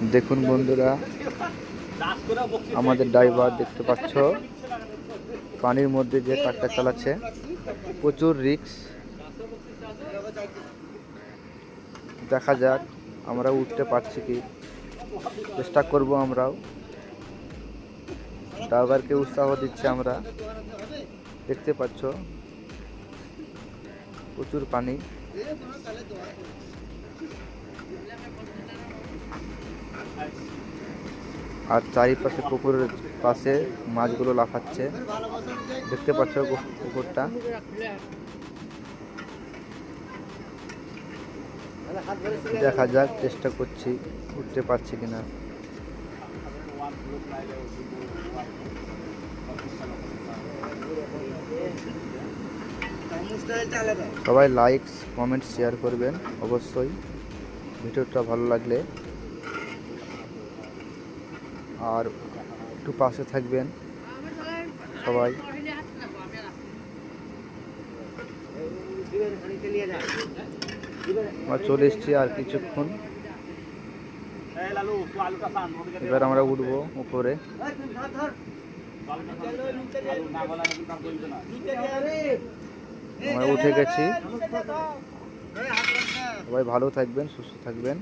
দেখুন বন্ধুরা, আমাদের ড্রাইভার দেখতে পাচ্ছ পানির মধ্যে যে ট্রাক্টর চালাচ্ছে, প্রচুর রিস্ক। দেখা যাক আমরা উঠতে পারছি কি, চেষ্টা করব আমরাও। ড্রাইভারকে উৎসাহ দিচ্ছে আমরা, দেখতে পাচ্ছ প্রচুর পানি। আর চারিপাশে পুকুরের পাশে মাছগুলো লাফাচ্ছে, দেখতে পাচ্ছ পুকুরটা। দেখা যাক, চেষ্টা করছি উঠতে পারছি কিনা। সবাই লাইক কমেন্ট শেয়ার করবেন অবশ্যই, ভিডিওটা ভালো লাগলে। আর একটু পাশে থাকবেন সবাই। আমরা চলে এসেছি আর কিছুক্ষণ, এবার আমরা উঠবো উপরে। আমরা উঠে গেছি। সবাই ভালো থাকবেন, সুস্থ থাকবেন।